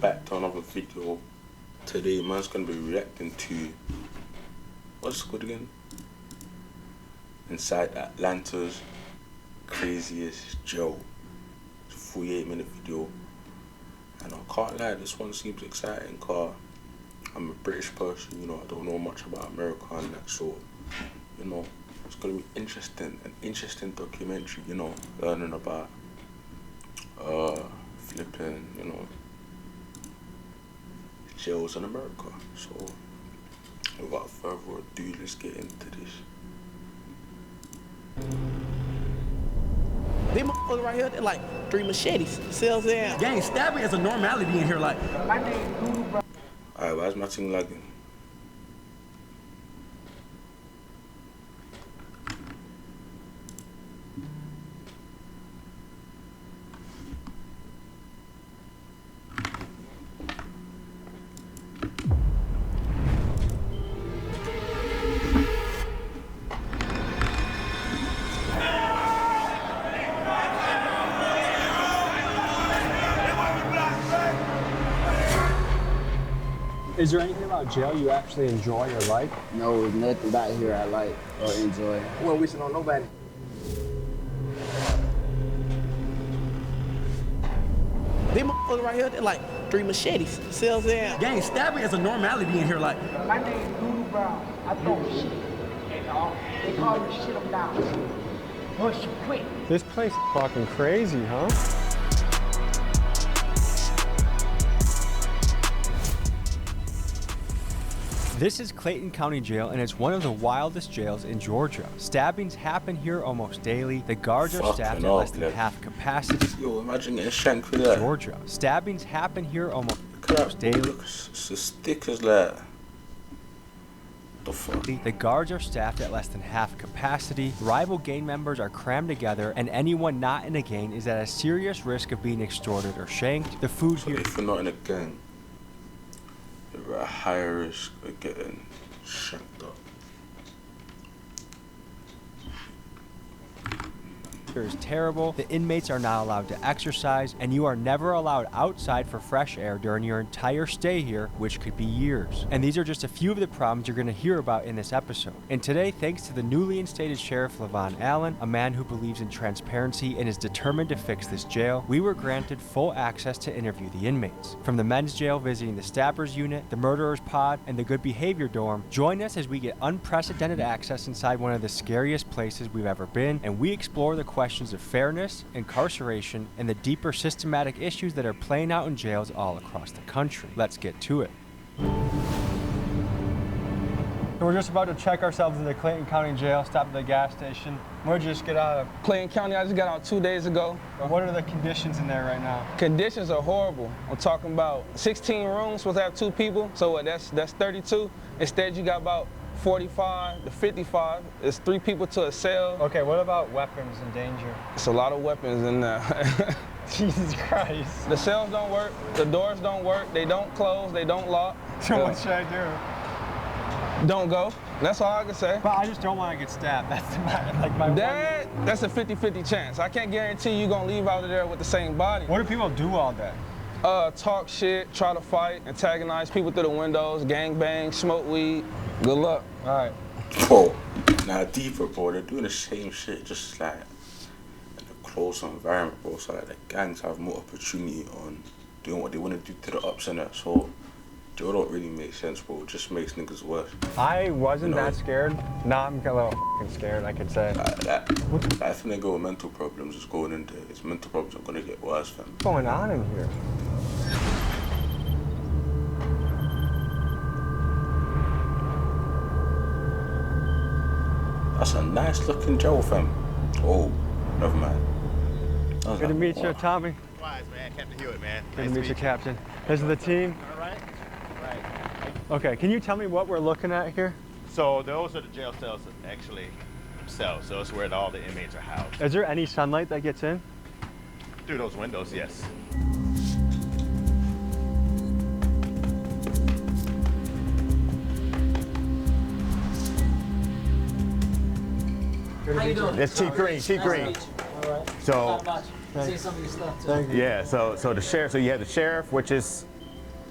back to another video. Today, man's gonna be reacting to what's it called again? Inside Atlanta's craziest jail. It's a 48-minute video, and I can't lie, this one seems exciting because I'm a British person, you know, I don't know much about America and that, so you know, it's gonna be interesting, an interesting documentary, you know, learning about flipping, you know, jails in America. So without further ado, let's get into this. They motherfuckers right here, they're like 3 machetes. Sells there. Gang, stabbing is a normality in here, like. My name Guru, bro. Alright, why is my thing lagging? Is there anything about jail you actually enjoy or like? No, there's nothing about here I like or enjoy. We ain't wishing on nobody. They motherfuckers right here, they're like 3 machetes. Sells there. Gang, stabbing is a normality in here, like. My name Guru Brown. I throw shit. And they call me shit them down. Push you quick. This place is fucking crazy, huh? This is Clayton County Jail, and it's one of the wildest jails in Georgia. Stabbings happen here almost daily. The guards are staffed at less than half capacity. Yo, imagine getting shanked with that. Georgia. Stabbings happen here almost daily. daily. It's as thick as that. The fuck? The guards are staffed at less than half capacity. Rival gang members are crammed together, and anyone not in a gang is at a serious risk of being extorted or shanked. The food So here. if you're not in a gang, you're at a higher risk of getting shanked up. is terrible. The inmates are not allowed to exercise, and you are never allowed outside for fresh air during your entire stay here, which could be years. And these are just a few of the problems you're going to hear about in this episode. And today, thanks to the newly instated Sheriff Levon Allen, a man who believes in transparency and is determined to fix this jail, we were granted full access to interview the inmates. From the men's jail visiting the stabbers unit, the murderers pod, and the good behavior dorm, join us as we get unprecedented access inside one of the scariest places we've ever been, and we explore the questions of fairness, incarceration, and the deeper systematic issues that are playing out in jails all across the country. Let's get to it. We're just about to check ourselves into Clayton County Jail, stop at the gas station. Where'd you just get out of? Clayton County, I just got out 2 days ago. What are the conditions in there right now? Conditions are horrible. I'm talking about 16 rooms, supposed to have 2 people, so what, that's 32. Instead, you got about 45 to 55. It's 3 people to a cell. Okay, what about weapons and danger? It's a lot of weapons in there. Jesus Christ. The cells don't work, the doors don't work, they don't close, they don't lock. So what should I do? Don't go. That's all I can say. But I just don't want to get stabbed. That's my That's a 50-50 chance. I can't guarantee you're gonna leave out of there with the same body. What do people do all day? Talk shit, try to fight, antagonize people through the windows, gang bang, smoke weed. Good luck. All right. Bro, now deeper, bro, they're doing the same shit, just like in a close environment, bro. So like the gangs have more opportunity on doing what they want to do to the ups and that. So jail don't really make sense, bro. It just makes niggas worse. I wasn't that scared. Now I'm a little fucking scared, I could say. Like if a nigga with mental problems is going into his mental problems are gonna get worse, fam. What's going on in here? That's a nice looking jail, fam. Oh, never mind. Good to meet you, Tommy. Wise, man. Captain Hewitt, man. Good to meet you, Captain. This is the team. All right. Right. Okay, can you tell me what we're looking at here? So those are the jail cells that actually themselves. So it's where all the inmates are housed. Is there any sunlight that gets in? Through those windows, yes. How you doing? It's Chief Green. Chief Green. All right. So Not much. See some of your stuff too. Thank you. yeah, so the sheriff. So you have the sheriff, which is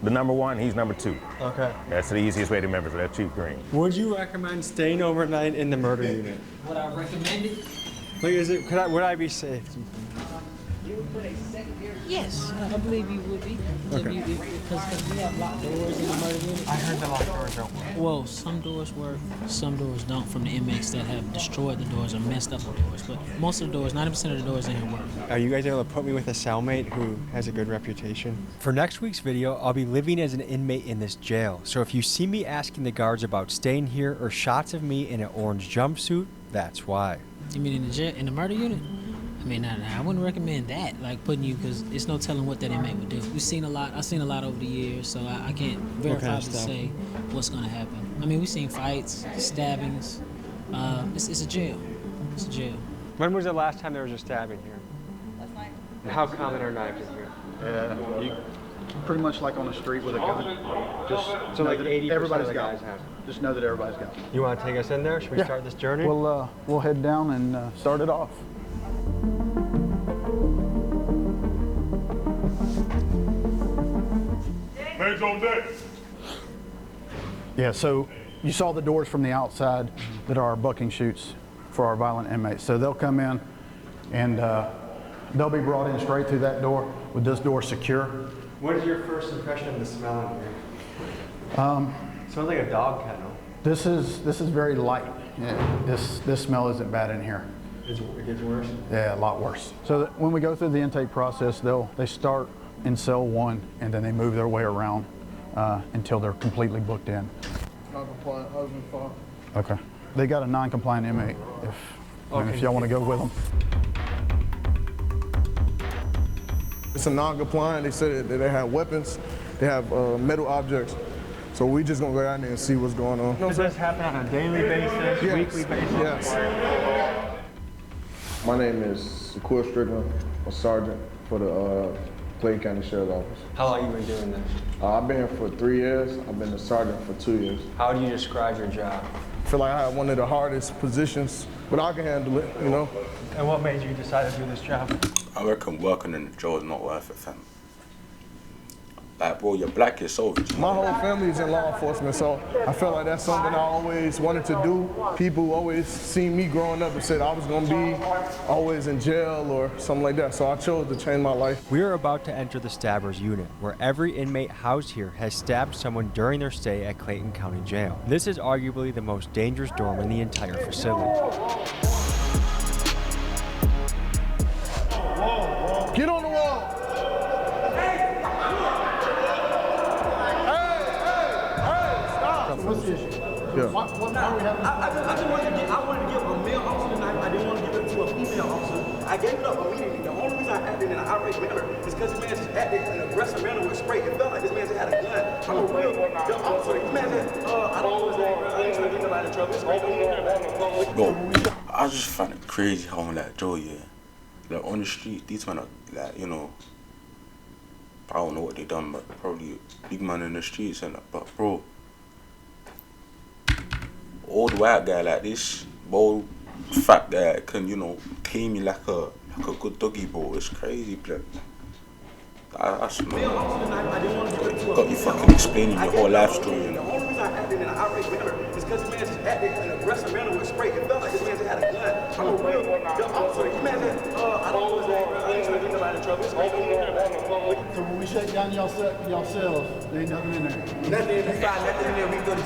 the number 1, he's number 2. Okay. That's the easiest way to remember, so that's Chief Green. Would you recommend staying overnight in the murder unit? Would I recommend it? Like, would I be safe? Yes, I believe you would be. Okay. Because we have locked doors in the murder unit. I heard the locked doors don't work. Well, some doors work, some doors don't from the inmates that have destroyed the doors or messed up the doors. But most of the doors, 90% of the doors in here work. Are you guys able to put me with a cellmate who has a good reputation? For next week's video, I'll be living as an inmate in this jail. So if you see me asking the guards about staying here or shots of me in an orange jumpsuit, that's why. You mean in the jail, in the murder unit? I mean, I wouldn't recommend that, like putting you, because it's no telling what that inmate would do. We've seen a lot. I've seen a lot over the years, so I can't verifiably say what's going to happen. I mean, we've seen fights, stabbings. It's a jail. It's a jail. When was the last time there was a stabbing here? Last night. And how common are knives in here? You pretty much like on the street with a gun. Just so like 80% everybody's of the got guys have. Just know that everybody's got. You want to take us in there? Should we start this journey? We'll head down and start it off. Man's on deck. Yeah, so you saw the doors from the outside that are our bucking chutes for our violent inmates. So they'll come in and they'll be brought in straight through that door with this door secure. What is your first impression of the smell in here? Smells like a dog kennel. This is very light. Yeah, this smell isn't bad in here. It gets worse? Yeah, a lot worse. So that when we go through the intake process, they start in cell 1 and then they move their way around until they're completely booked in. Non-compliant husband, father. Okay. They got a non-compliant inmate if y'all want to go with them. It's a non-compliant. They said that they have weapons. They have metal objects. So we just gonna go down there and see what's going on. Does this happen on a daily basis, weekly basis? Yes. My name is Shakur Strickland, a sergeant for the Clayton County Sheriff's Office. How long have you been doing this? I've been here for 3 years. I've been a sergeant for 2 years. How do you describe your job? I feel like I have one of the hardest positions, but I can handle it, you know. And what made you decide to do this job? I reckon working in the jail is not worth it, fam. Like, bro, you're black yourself. My whole family is in law enforcement, so I feel like that's something I always wanted to do. People always seen me growing up and said I was gonna be always in jail or something like that, so I chose to change my life. We are about to enter the Stabbers Unit, where every inmate housed here has stabbed someone during their stay at Clayton County Jail. This is arguably the most dangerous dorm in the entire facility. Get on the wall! What's the issue? Yeah. Why are we having I just wanted to give a male officer tonight. I didn't want to give it to a female officer. I gave it up immediately. The only reason I acted in an outraged manner is because this man just acted in an aggressive manner with spray. It felt like this man just had a gun. I'm a real officer. This man said, I don't know what's going on. I ain't trying to get nobody in trouble. It's great. Bro, I just find it crazy how I'm like, Joe, yeah. Like, on the street, these men are, like, you know, I don't know what they done, but probably big man in the streets and that. But, bro, old white guy like this, bold, fat guy can, you know, claim me like a good doggy, bro. It's crazy, blood. That's got you fucking explaining your whole life story. The only reason I acted in an outraged manner is because this man just acted in an aggressive manner with spray. It felt like this man just had a gun. I'm a real officer. This man said, I don't know what's going on. I ain't trying to get nobody in trouble. It's great. So when we shut down y'all cells, there ain't nothing in there? Nothing in there. We go to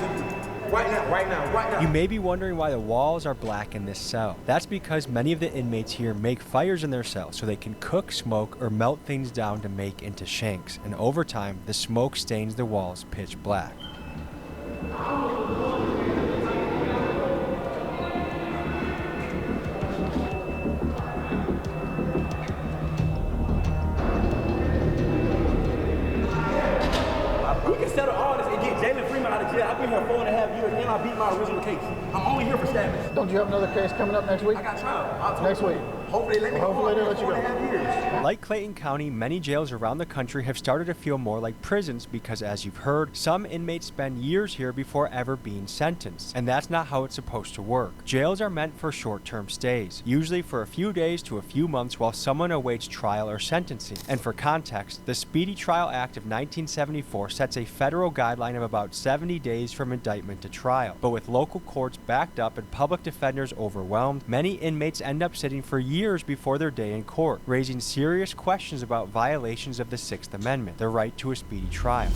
right now. You may be wondering why the walls are black in this cell. That's because many of the inmates here make fires in their cells so they can cook, smoke, or melt things down to make into shanks. And over time, the smoke stains the walls pitch black. We can settle all this and get Jalen Freeman out of jail. I've been here 4.5 years and I beat my original case. I'm only here for stabbing. Don't you have another case coming up next week? I got trial. Next week. Hopefully they let me Hopefully they let you go. 4.5 years. Like Clayton County, many jails around the country have started to feel more like prisons because, as you've heard, some inmates spend years here before ever being sentenced. And that's not how it's supposed to work. Jails are meant for short-term stays, usually for a few days to a few months while someone awaits trial or sentencing. And for context, the Speedy Trial Act of 1974 sets a federal guideline of about 70 days from indictment to trial. But with local courts backed up and public defenders overwhelmed, many inmates end up sitting for years before their day in court, raising serious questions about violations of the Sixth Amendment, the right to a speedy trial.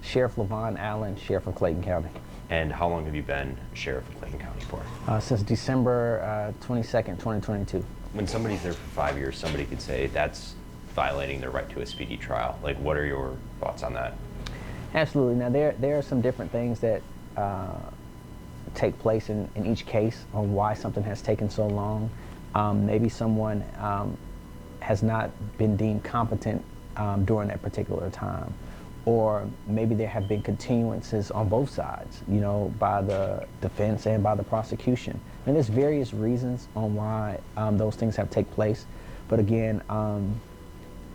Sheriff Levon Allen, Sheriff of Clayton County. And how long have you been Sheriff of Clayton County for? Since December 22nd, 2022. When somebody's there for 5 years, somebody could say that's violating their right to a speedy trial. Like, what are your thoughts on that? Absolutely. Now, there are some different things that take place in each case on why something has taken so long. Maybe someone has not been deemed competent during that particular time. Or maybe there have been continuances on both sides, you know, by the defense and by the prosecution. And there's various reasons on why those things have taken place. But again,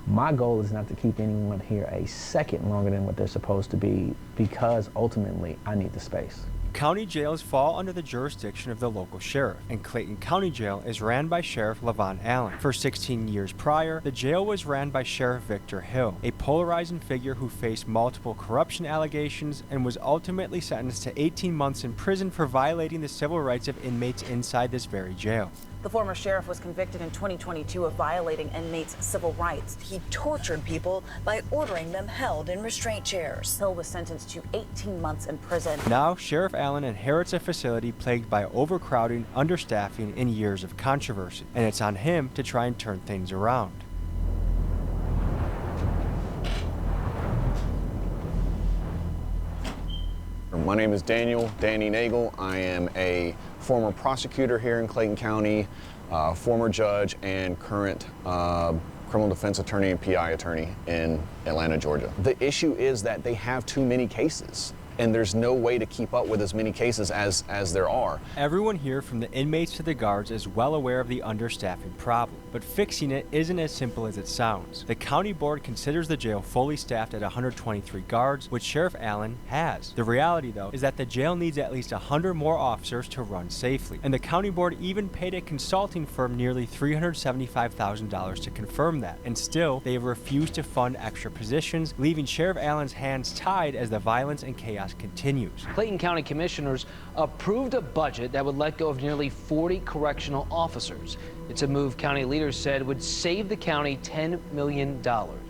my goal is not to keep anyone here a second longer than what they're supposed to be, because ultimately I need the space. County jails fall under the jurisdiction of the local sheriff, and Clayton County Jail is ran by Sheriff Levon Allen. For 16 years prior, the jail was ran by Sheriff Victor Hill, a polarizing figure who faced multiple corruption allegations and was ultimately sentenced to 18 months in prison for violating the civil rights of inmates inside this very jail. The former sheriff was convicted in 2022 of violating inmates' civil rights. He tortured people by ordering them held in restraint chairs. Hill was sentenced to 18 months in prison. Now, Sheriff Allen inherits a facility plagued by overcrowding, understaffing, and years of controversy. And it's on him to try and turn things around. My name is Danny Nagel. I am a former prosecutor here in Clayton County, former judge, and current criminal defense attorney and PI attorney in Atlanta, Georgia. The issue is that they have too many cases, and there's no way to keep up with as many cases as there are. Everyone here, from the inmates to the guards, is well aware of the understaffing problem, but fixing it isn't as simple as it sounds. The county board considers the jail fully staffed at 123 guards, which Sheriff Allen has. The reality, though, is that the jail needs at least 100 more officers to run safely, and the county board even paid a consulting firm nearly $375,000 to confirm that, and still, they have refused to fund extra positions, leaving Sheriff Allen's hands tied as the violence and chaos continues. Clayton County commissioners approved a budget that would let go of nearly 40 correctional officers. It's a move county leaders said would save the county $10 million.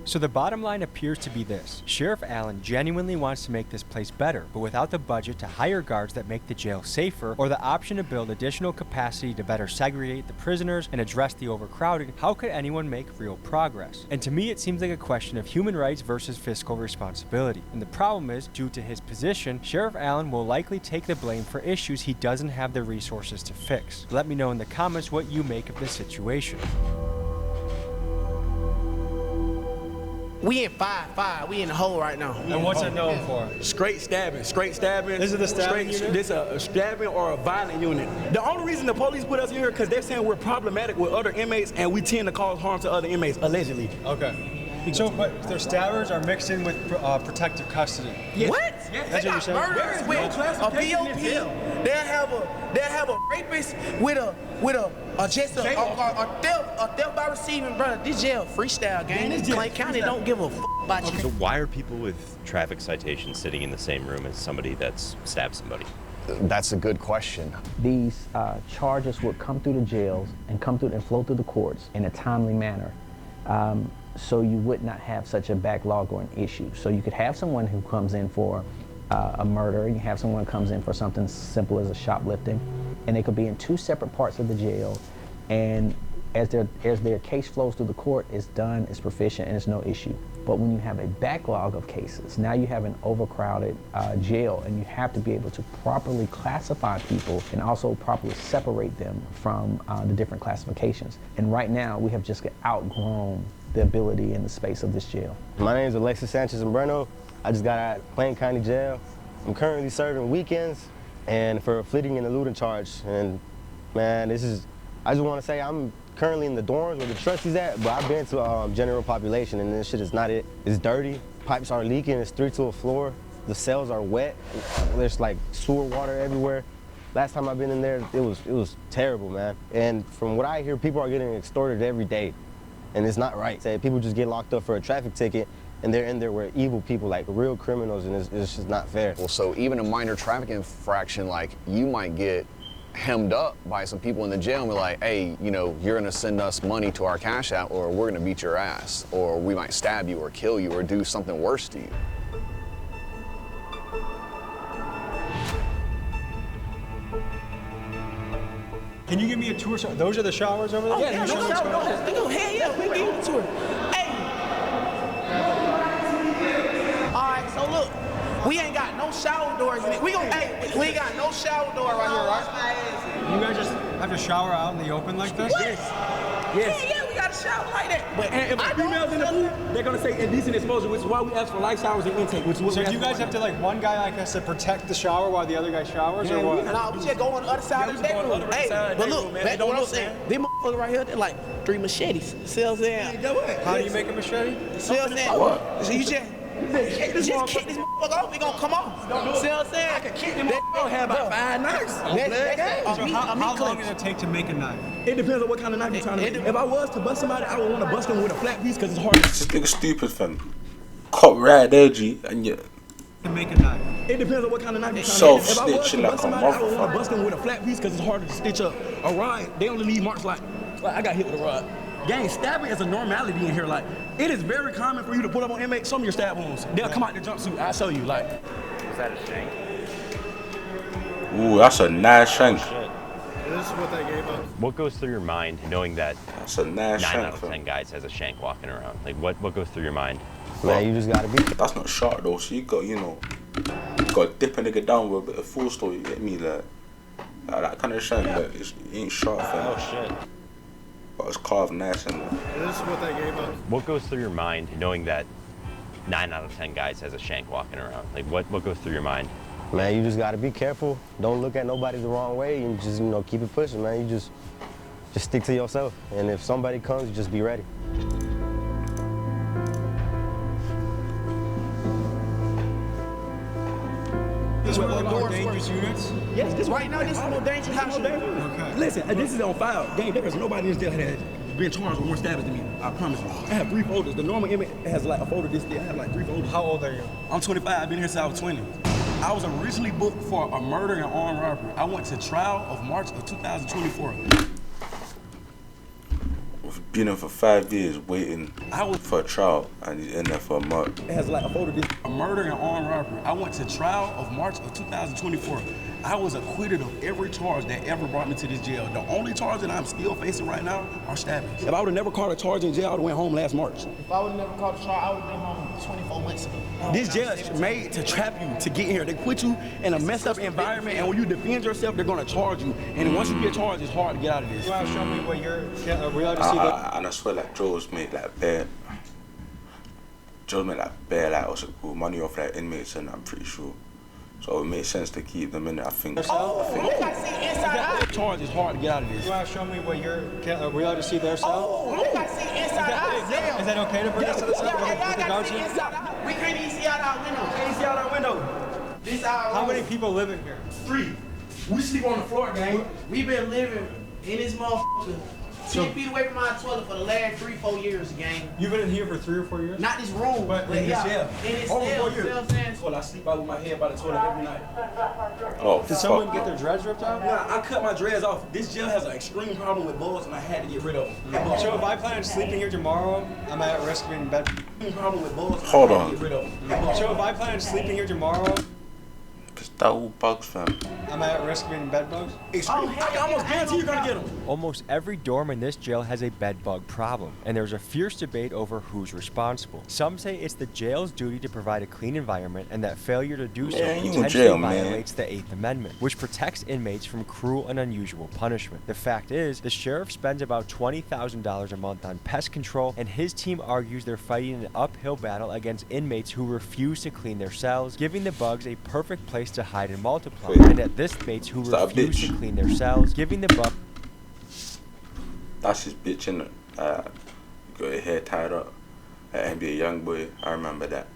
So the bottom line appears to be this. Sheriff Allen genuinely wants to make this place better, but without the budget to hire guards that make the jail safer, or the option to build additional capacity to better segregate the prisoners and address the overcrowding, how could anyone make real progress? And to me, it seems like a question of human rights versus fiscal responsibility. And the problem is, due to his position, Sheriff Allen will likely take the blame for issues he doesn't have the resources to fix. Let me know in the comments what you make of this situation. We in 5-5. We in the hole right now. And what's it known for? Straight stabbing. This is the stabbing unit? This is a stabbing or a violent unit. The only reason the police put us here because they're saying we're problematic with other inmates and we tend to cause harm to other inmates, allegedly. Okay. So, but their stabbers are mixed in with protective custody. Yes. What? Yes. That's what you're saying? Murderers with a POP. They'll have a rapist with a theft by receiving, brother. This jail freestyle gang. This Clayton County don't give a about you. So why are people with traffic citations sitting in the same room as somebody that's stabbed somebody? That's a good question. These charges would come through the jails and flow through the courts in a timely manner. So you would not have such a backlog or an issue. So you could have someone who comes in for a murder, you have someone who comes in for something simple as a shoplifting, and they could be in two separate parts of the jail, and as their case flows through the court, it's done, it's proficient, and it's no issue. But when you have a backlog of cases, now you have an overcrowded jail, and you have to be able to properly classify people and also properly separate them from the different classifications. And right now, we have just outgrown the ability and the space of this jail. My name is Alexis Sanchez Umbreno. I just got out of Clayton County Jail. I'm currently serving weekends and for a fleeting and eluding charge. And man, I just want to say I'm currently in the dorms where the trustee's at, but I've been to general population and this shit is not it. It's dirty, pipes are leaking, it's 3 to a floor, the cells are wet, there's like sewer water everywhere. Last time I've been in there, it was terrible, man. And from what I hear, people are getting extorted every day, and it's not right. Say people just get locked up for a traffic ticket, and they're in there with evil people, like real criminals, and it's just not fair. Well, so even a minor traffic infraction, like you might get hemmed up by some people in the jail and be like, hey, you know, you're gonna send us money to our Cash App or we're gonna beat your ass, or we might stab you or kill you or do something worse to you. Can you give me a tour? Those are the showers over there? Yeah, no shower. Hell yeah, we give you a tour. Hey. All right, so look, we ain't got no shower doors in it. We ain't got no shower door right here, right? You guys just have to shower out in the open like this? Yes. Yeah, we got a shower like that. But and if females in the pool, they're gonna say indecent exposure, which is why we ask for light showers and intake. Which is what so we do you guys have to, like, one guy like has to protect the shower while the other guy showers, or what? Nah, we just go on the other side of the bedroom. Hey, but look, back to what I'm saying. These motherfuckers right here, they're like 3 machetes. Sells there. How do you make a machete? Sells there. So you just kick this motherfucker off, it gonna come off. See what I'm saying? I can kick them motherfucker, have about 5 knives. So how long does it take to make a knife? It depends on what kind of knife you're trying to make. If I was to bust somebody, I would want to bust them with a flat piece because it's hard. This nigga stupid, fam. Cop right there, G, and you. To make a knife. It depends on what kind of knife you're trying to make. If I was to like bust somebody, I would want to bust them with a flat piece because it's harder to stitch up. A rod, they only leave marks like I got hit with a rod. Gang, stabbing is a normality in here. Like, it is very common for you to pull up on inmates, show me your stab wounds. They'll come out the jumpsuit, I'll show you, like. Was that a shank? Ooh, that's a nice shank. This is what they gave us. What goes through your mind knowing that that's a nice 9 shank, out of 10 guys has a shank walking around? Like, what goes through your mind? Man, you just gotta be. That's not sharp though, so you got, you know, you got to dip a nigga down with a bit of full story, you get me? Like that kind of shank, like, it ain't sharp, fam. Oh, shit. But it's carved nice and This is what they gave us. What goes through your mind knowing that 9 out of 10 guys has a shank walking around? Like, what goes through your mind? Man, you just gotta be careful. Don't look at nobody the wrong way and just, you know, keep it pushing, man. You just stick to yourself. And if somebody comes, you just be ready. This is one of the more dangerous units? Yes, this right now, this is the more dangerous house. Okay. Listen, this is on file. Gang, there is nobody in this jail that has been charged with more stabbings than me. I promise you. I have 3 folders. The normal inmate has like a folder this day. I have like 3 folders. How old are you? I'm 25. I've been here since I was 20. I was originally booked for a murder and armed robbery. I went to trial of March of 2024. We've been in for 5 years waiting for a trial, and he's in there for a month. It has like a folder, a murder and armed robbery. I went to trial of March of 2024. I was acquitted of every charge that ever brought me to this jail. The only charge that I'm still facing right now are stabbings. If I would have never caught a charge in jail, I would have went home last March. If I would have never caught a charge, I would have been home 24 months ago. This jail is made to trap you to get here. They put you in a messed up environment, and when you defend yourself, they're gonna charge you. And once you get charged, it's hard to get out of this. You want to show me what you're, are we allowed to see that? And I swear, like, Joe's made like bare like money off like inmates, and I'm pretty sure. So it makes sense to keep them in there, I think. Charge is hard to get out of this. You want to show me what you're, are we allowed to see their cell? Is that okay to bring us to the cell with the guards here? We can't even see out our window. Can't see out our window. This our How many people live in here? 3. We sleep on the floor, gang. We've been living in this motherfucker 10 feet away from my toilet for the last 3-4 years, gang. You've been in here for 3 or 4 years? Not this room, but in this jail. In this Over 4 cell, years. Well, I sleep out with my head by the toilet every night. Oh, did someone get their dreads ripped out? Nah, I cut my dreads off. This jail has an extreme problem with bugs, and I had to get rid of them. So if I plan on sleeping here tomorrow, am I at risk of being in bed? Problem with bugs. Hold on. So if I plan on sleeping here tomorrow, That all bugs, fam. Am I at risk of getting bed bugs? I almost guarantee you're gonna get them. Almost every dorm in this jail has a bed bug problem, and there's a fierce debate over who's responsible. Some say it's the jail's duty to provide a clean environment, and that failure to do so potentially violates the 8th Amendment, which protects inmates from cruel and unusual punishment. The fact is, the sheriff spends about $20,000 a month on pest control, and his team argues they're fighting an uphill battle against inmates who refuse to clean their cells, giving the bugs a perfect place to hide and multiply. And at this inmates who refuse to clean their cells, giving the bug. That's his bitch, innit? Got her hair tied up. And be a young boy. I remember that.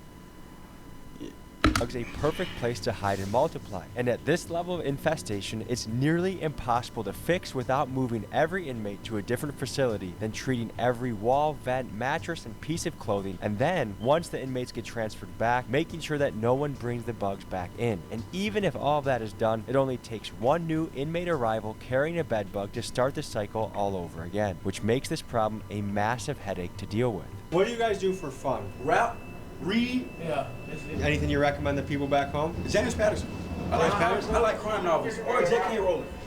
Bugs a perfect place to hide and multiply. And at this level of infestation, it's nearly impossible to fix without moving every inmate to a different facility, then treating every wall, vent, mattress, and piece of clothing. And then, once the inmates get transferred back, making sure that no one brings the bugs back in. And even if all of that is done, it only takes one new inmate arrival carrying a bed bug to start the cycle all over again, which makes this problem a massive headache to deal with. What do you guys do for fun? Rap, read. Yeah. Anything you recommend the people back home? James Patterson. I like crime novels. Or J.K.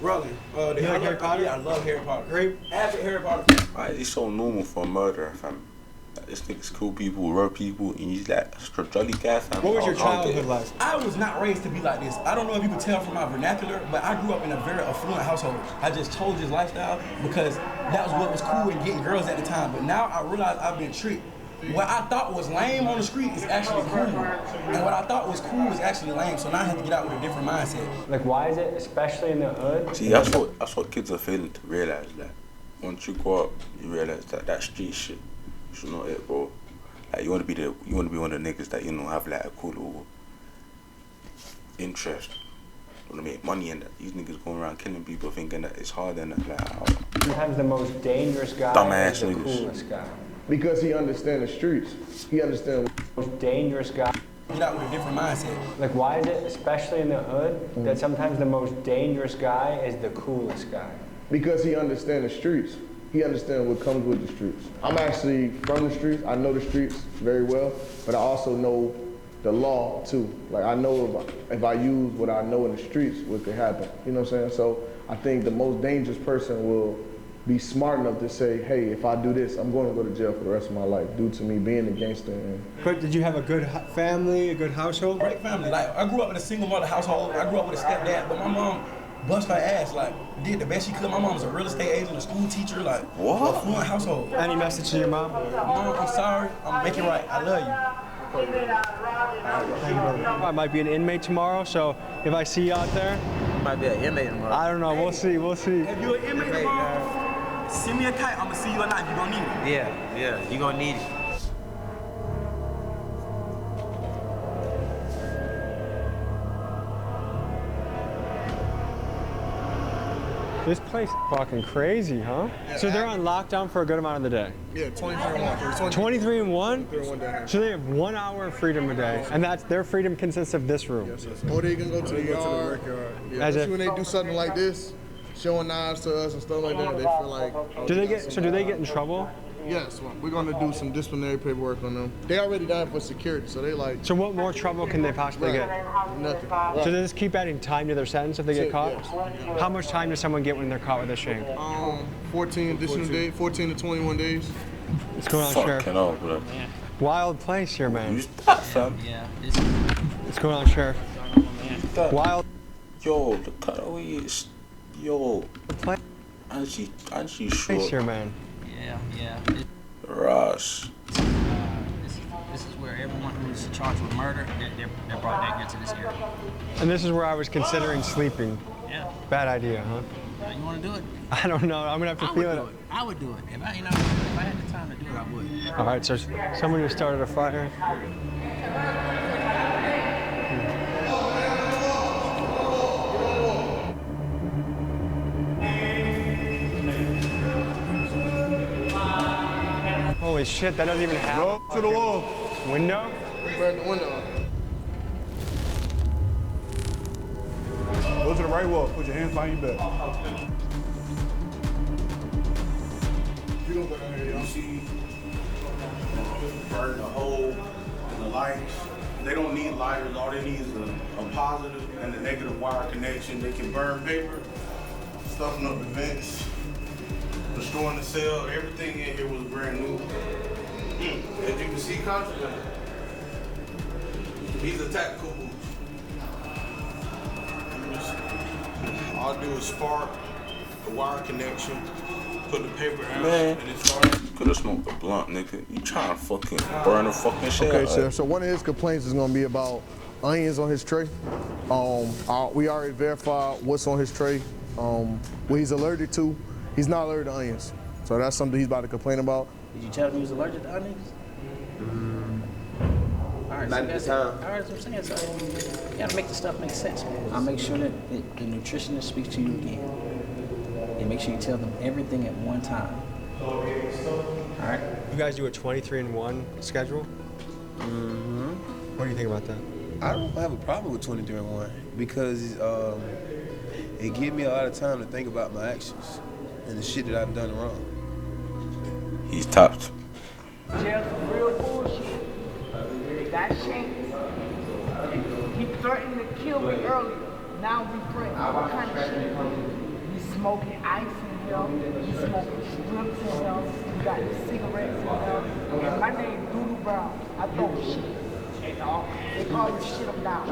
Rowling. You like Harry Potter? Yeah, I love Harry Potter. Great. Avid Harry Potter. Why is he so normal for a murderer, fam? Like, this nigga's kill people, rob people, and he's like a jolly guy, fam. What was your childhood like? I was not raised to be like this. I don't know if you could tell from my vernacular, but I grew up in a very affluent household. I just chose this lifestyle because that was what was cool in getting girls at the time. But now I realize I've been tricked. What I thought was lame on the street is actually cool. And what I thought was cool is actually lame. So now I have to get out with a different mindset. Like, why is it, especially in the hood? See, that's what kids are failing to realize. Like, once you grow up, you realize that street shit is not it, bro. Like, you wanna be one of the niggas that, you know, have like a cool little interest. You wanna make money in that. These niggas going around killing people thinking that it's hard and that, like, sometimes the most dangerous guy is the coolest guy. Because he understands the streets. He understands the most dangerous guy. Get out with a different mindset. Like, why is it, especially in the hood, that sometimes the most dangerous guy is the coolest guy? Because he understands the streets. He understands what comes with the streets. I'm actually from the streets. I know the streets very well, but I also know the law too. Like, I know if I use what I know in the streets, what could happen. You know what I'm saying? So I think the most dangerous person will be smart enough to say, hey, if I do this, I'm going to go to jail for the rest of my life due to me being a gangster. But did you have a good family, a good household? Great family. Like, I grew up in a single mother household. I grew up with a stepdad, but my mom bust her ass, like, did the best she could. My mom was a real estate agent, a school teacher, like, what? Affluent household. Any message to your mom? Mom, I'm sorry. I'm making it right. I love you. I might be an inmate tomorrow, so if I see you out there, might be an inmate tomorrow. I don't know. We'll see. We'll see. If you're an inmate tomorrow, send me a kite. I'm gonna see you or not. You're gonna need it. Yeah, you're gonna need it. This place is fucking crazy, huh? Yeah, so they're on lockdown for a good amount of the day? Yeah, 23 and 1. 23 and 1? 23 and 1 day. So they have 1 hour of freedom a day, and that's their freedom consists of this room? Yes, or they can go to the yard. Yeah, especially when they do something like this, showing knives to us and stuff like that, they feel like... Do they get in trouble? Yes, we're going to do some disciplinary paperwork on them. They already done for security, so they like... So what more trouble can they possibly get? Nothing. So they just keep adding time to their sentence if they get caught? Yes. How much time does someone get when they're caught with a shank? 14 additional days, 14 to 21 days. What's going on, Sheriff? Wild place here, man. Yeah. What's going on, Sheriff? Wild. Yo, the cutaway is... Yo. And she short. Place here, man. Yeah. Ross. This is where everyone who's charged with murder, they're brought back here to this area. And this is where I was considering sleeping. Yeah. Bad idea, huh? You want to do it? I don't know. I'm gonna have to feel it. I would do it. If I had the time to do it, I would. All right. So someone who started a fire. Holy shit, that doesn't even happen. Go to the wall. Window? Burn the window. Go to the right wall. Put your hands behind your back. You don't go down here, y'all. See, burn the hole in the lights. They don't need lighters. All they need is a positive and a negative wire connection. They can burn paper, stuffing up the vents, destroying the cell. Everything in here was brand new. As you can see, contraband. These are tactical boots. All I do is spark the wire connection, put the paper down, Man. and it starts. Could have smoked a blunt, nigga. You trying to fucking burn the fucking shit Okay, out. sir. So one of his complaints is going to be about onions on his tray. We already verified what's on his tray, what he's allergic to. He's not allergic to onions. So that's something he's about to complain about. Did you tell him he was allergic to onions? All right, Not so at the that's time. all right, that's what I'm saying. So you gotta make the stuff make sense, man. I'll make sure that the nutritionist speaks to you again. And make sure you tell them everything at one time. All right? You guys do a 23-1 schedule? Mm-hmm. What do you think about that? I don't have a problem with 23-1 because it gives me a lot of time to think about my actions and the shit that I've done wrong. He's topped. Jail some real bullshit. They got shanks. He threatened to kill me earlier. Now we threatened. What kind of shit? He's smoking ice in here. He's smoking strips in here. He got the cigarettes in here. And my name Doodoo Brown. I throw shit. And they call me shit up down.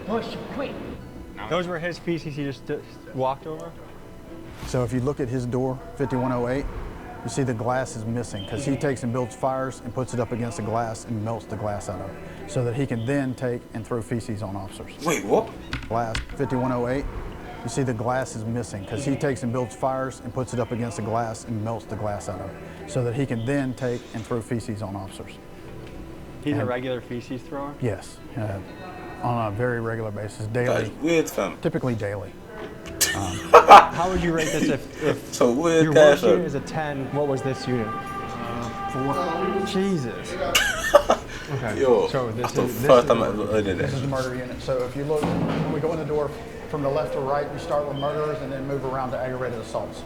Push you quick. Those were his pieces he just walked over? So if you look at his door, 5108, you see the glass is missing because he takes and builds fires and puts it up against the glass and melts the glass out of it so that he can then take and throw feces on officers. Wait, what? Glass, 5108, you see the glass is missing because he takes and builds fires and puts it up against the glass and melts the glass out of it so that he can then take and throw feces on officers. He's a regular feces thrower? Yes, on a very regular basis, daily. That's weird, fam. Typically daily. How would you rate this if so weird, your worst unit is a 10, what was this unit? 4. Jesus. Okay. Yo, So this that's the is first time I ever heard of this is that. the murder unit. So if you look, when we go in the door from the left to right, we start with murderers and then move around to aggravated assaults.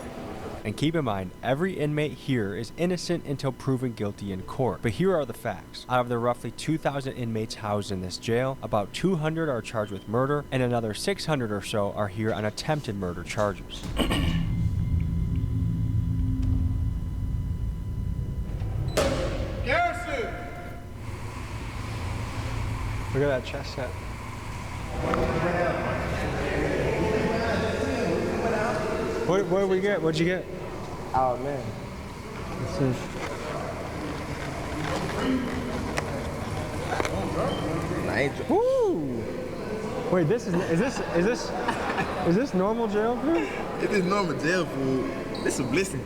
And keep in mind, every inmate here is innocent until proven guilty in court. But here are the facts. Out of the roughly 2,000 inmates housed in this jail, about 200 are charged with murder, and another 600 or so are here on attempted murder charges. Garrison! Look at that chest set. What did we get? What'd you get? Oh, man. Let's see. Woo! Wait, this is this normal jail food? If it's normal jail food, it's a blessing.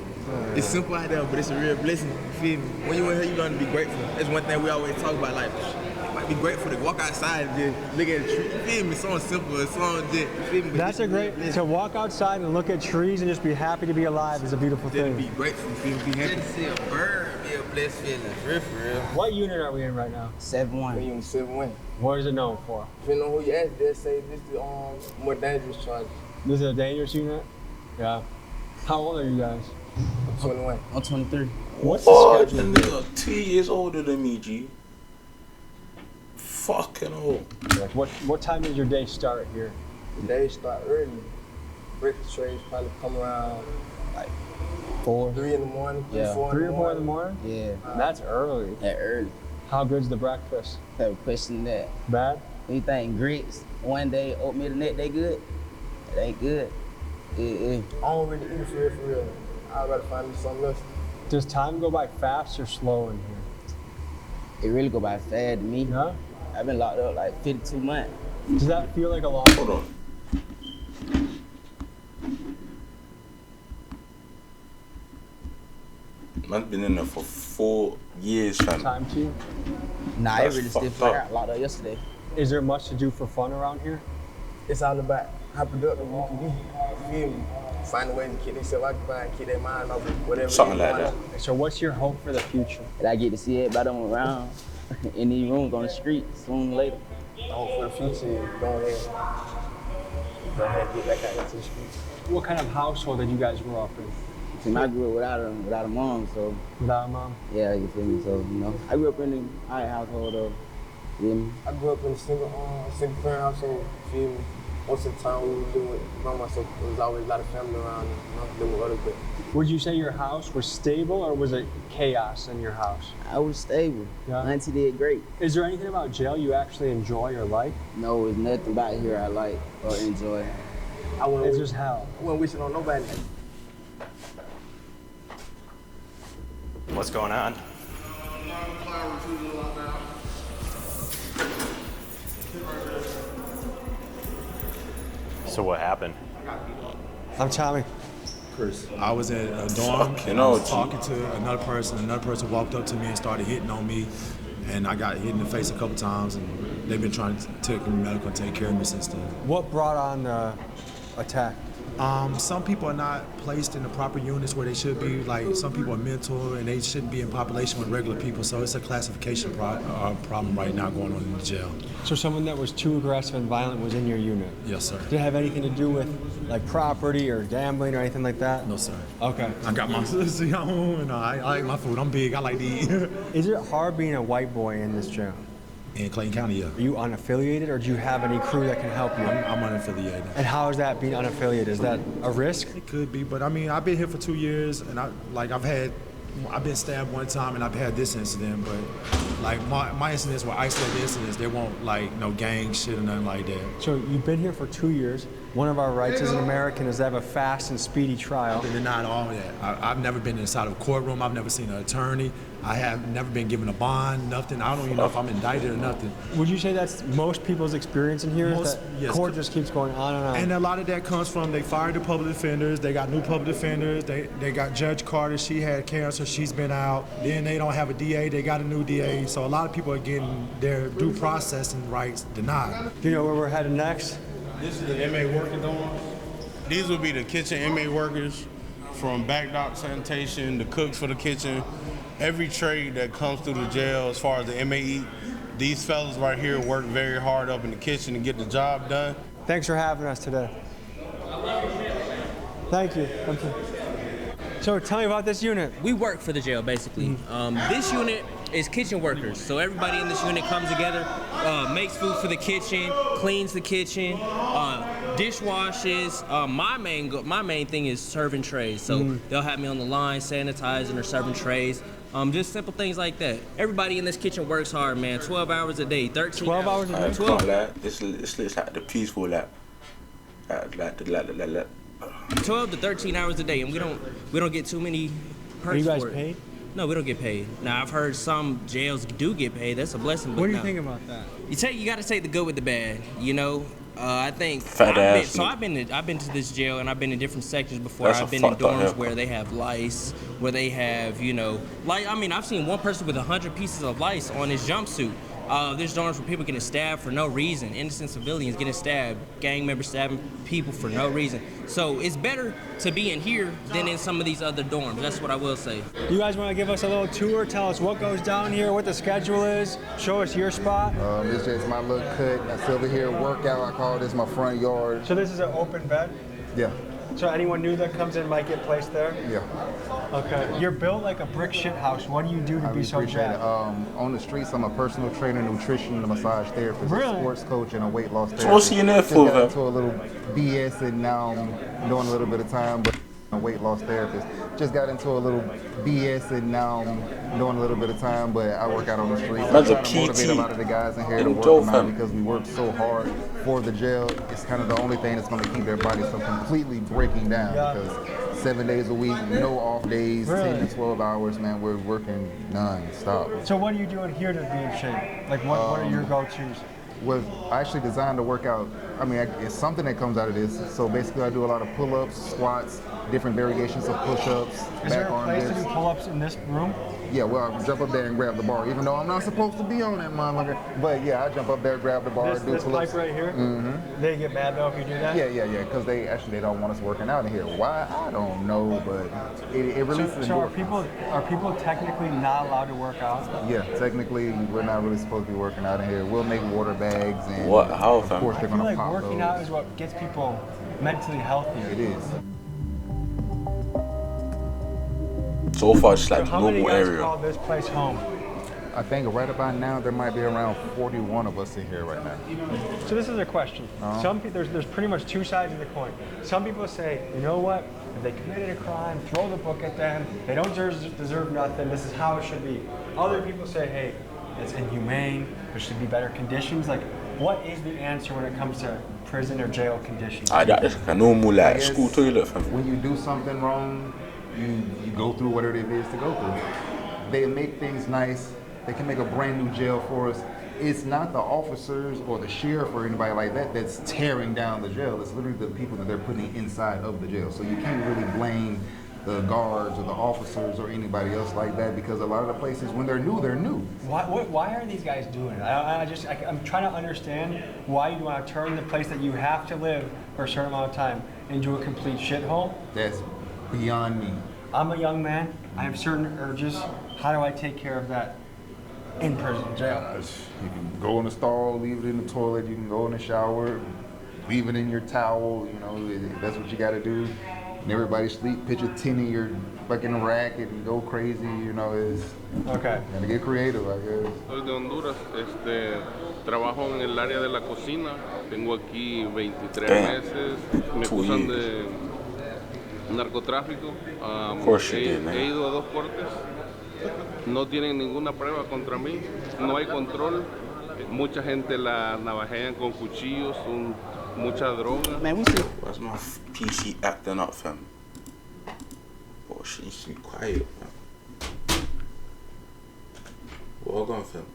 It's simple out there, but it's a real blessing. You feel me? When you in here, you learn to be grateful. That's one thing we always talk about. Like, you might be grateful to walk outside and just look at a tree. You feel me? Something simple, something just, you feel me? But That's a great, to walk outside and look at trees and just be happy to be alive is a beautiful thing. be grateful, you feel me? Be happy. Just to see a bird be a blessed feeling. For real. What unit are we in right now? 7-1. Unit 7-1. What is it known for? Depending on who you ask, they'll say this is more dangerous charge. This is a dangerous unit? Yeah. How old are you guys? I'm 21. I'm 23. What's Oh, the schedule? nigga 2 years older than me, G. Fucking old. Like what time does your day start here? The day start early. Breakfast trays probably come around like 3 in the morning. Yeah. 3 or 4 in the morning? Yeah. That's early. That early. How good's the breakfast? Have a question that. Bad? Anything grits, one day oatmeal, the next day good. It ain't good. I don't really eat for real. I'd rather find me something else. Does time go by fast or slow in here? It really go by fast to me. Yeah? I've been locked up like 52 months. Does that feel like a long? Hold on. Man's been in there for 4 years, fam. Time to you? Nah, That's it really fucked stiff. I up. got locked up yesterday. Is there much to do for fun around here? It's all about how productive you can be. You feel me? Find a way to keep themselves occupied, keep their mind off of whatever. Something like that. So what's your hope for the future? And I get to see everybody around in these rooms on the street sooner or later. Hope for the future is going ahead. Go ahead and get back out into the streets. What kind of household did you guys grow up in? See, I grew up without a mom, so. Without a mom? Yeah, you feel me? So, you know, I grew up in an household of feel me? I grew up in a single parent household, feel me? Most of the time we were living with grandma, so there was always a lot of family around and living with others. But Would you say your house was stable or was it chaos in your house? I was stable. Yeah. Auntie did great. Is there anything about jail you actually enjoy or like? No, there's nothing about here I like or enjoy. It's just hell. I wasn't wishing on nobody. What's going on? So what happened? I'm Tommy. Chris. I was at a dorm and I was talking to another person walked up to me and started hitting on me, and I got hit in the face a couple times, and they've been trying to take me medical and take care of me since then. What brought on the attack? Some people are not placed in the proper units where they should be. Like, some people are mental and they shouldn't be in population with regular people, so it's a classification problem right now going on in the jail. So someone that was too aggressive and violent was in your unit? Yes, sir. Did it have anything to do with like property or gambling or anything like that? No, sir. Okay. I got my sister home and I like my food. I'm big, I like to eat. Is it hard being a white boy in this jail? In Clayton County, yeah. Are you unaffiliated or do you have any crew that can help you? I'm unaffiliated. And how is that being unaffiliated? Is that a risk? It could be, but I mean, I've been here for 2 years and I've been stabbed one time and I've had this incident, but like my incidents were isolated incidents. They won't like no gang shit or nothing like that. So you've been here for 2 years. One of our rights as an American is to have a fast and speedy trial. They're not all that. I've never been inside of a courtroom. I've never seen an attorney. I have never been given a bond, nothing. I don't even know if I'm indicted or nothing. Would you say that's most people's experience in here? Yes. Court just keeps going on and on. And a lot of that comes from they fired the public defenders. They got new public defenders. They got Judge Carter. She had cancer. She's been out. Then they don't have a DA. They got a new DA. So a lot of people are getting their due processing rights denied. Do you know where we're headed next? This is the inmate working dorms. These would be the kitchen inmate workers, from back dock sanitation, the cooks for the kitchen, every trade that comes through the jail as far as the inmate eat. These fellas right here work very hard up in the kitchen to get the job done. Thanks for having us today. Thank you. So tell me about this unit. We work for the jail, basically. This unit is kitchen workers. So everybody in this unit comes together, makes food for the kitchen, cleans the kitchen, dishwashes. My main thing is serving trays. So they'll have me on the line, sanitizing or serving trays. Just simple things like that. Everybody in this kitchen works hard, man. 12 hours a day, 13 12 hours a day? 12. It's like the peaceful, like 12 to 13 hours a day, and we don't get too many perks for it. Are you guys paid? No, we don't get paid. Now, I've heard some jails do get paid. That's a blessing. But What do you no. think about that? You got to take the good with the bad. You know, I think I've been to this jail and I've been in different sections before. That's I've been in fucked up dorms haircut. where they have lice, where they have I've seen one person with 100 pieces of lice on his jumpsuit. There's dorms where people getting stabbed for no reason, innocent civilians getting stabbed, gang members stabbing people for no reason. So it's better to be in here than in some of these other dorms. That's what I will say. You guys want to give us a little tour? Tell us what goes down here, what the schedule is. Show us your spot. This is my little cut. That's over here, workout. I call this my front yard. So this is an open bed? Yeah. So anyone new that comes in might get placed there? Yeah. Okay. You're built like a brick shit house. What do you do to be so appreciate it. jacked? On the streets, I'm a personal trainer, nutrition, and a massage therapist, Really? a sports coach, and a weight loss therapist. So what's he in there for, Just got man? into a little BS, and now I'm doing a little bit of time, but a weight loss therapist. Just got into a little BS, and now I'm doing a little bit of time, but I work out on the streets. I'm That's a trying to motivate PT. a lot of the guys in here Let to him work joke, them out fam. because we work so hard for the jail. It's kind of the only thing that's going to keep their bodies from completely breaking down because 7 days a week, no off days, Really? 10 to 12 hours, man. We're working non-stop. So what are you doing here to be in shape? Like what are your go-tos? Was I actually designed to work out. I mean, it's something that comes out of this. So basically, I do a lot of pull-ups, squats, different variations of push-ups, Is there back a arm place to dips. do pull-ups in this room? Yeah, well, I jump up there and grab the bar, even though I'm not supposed to be on that motherfucker. But yeah, I jump up there, grab the bar, do This pull-ups. pipe right here? Mm-hmm. They get mad though if you do that? Yeah, because they don't want us working out in here. Why? I don't know, but it releases So are endorphins. people technically not allowed to work out? Yeah, technically, we're not really supposed to be working out in here. We'll make water bags and What? How, of course I they're feel gonna like pop working those. out is what gets people mentally healthy. It is. So far, just like So how many normal guys area. call this place home? I think right about now there might be around 41 of us in here right now. So this is a question. There's pretty much two sides of the coin. Some people say, you know what? If they committed a crime, throw the book at them. They don't deserve nothing. This is how it should be. Other people say, hey, it's inhumane. There should be better conditions. Like, what is the answer when it comes to prison or jail conditions? That's a normal like school toilet for me. When you do something wrong, you go through whatever it is to go through. They make things nice. They can make a brand new jail for us. It's not the officers or the sheriff or anybody like that that's tearing down the jail. It's literally the people that they're putting inside of the jail. So you can't really blame the guards or the officers or anybody else like that, because a lot of the places, when they're new, they're new. Why are these guys doing it? I'm trying to understand why you want to turn the place that you have to live for a certain amount of time into a complete shithole. That's beyond me. I'm a young man. I have certain urges. How do I take care of that in prison, jail? You can go in the stall, leave it in the toilet. You can go in the shower, leave it in your towel. You know, that's what you got to do. And everybody sleep, pitch a tin in your fucking rack and go crazy. You know, okay. Gotta get creative, I guess. Soy de Honduras. Trabajo en el área de la cocina. Tengo aquí 23 meses. Me acusan de narcotráfico. He ido a 2 cortes. No tienen ninguna prueba contra mí. No hay control. Mucha gente la navajean con cuchillos. Mucha droga. Man, where's my PC acting up, fam? Oh, she needs to be quiet, man. Walk on, fam.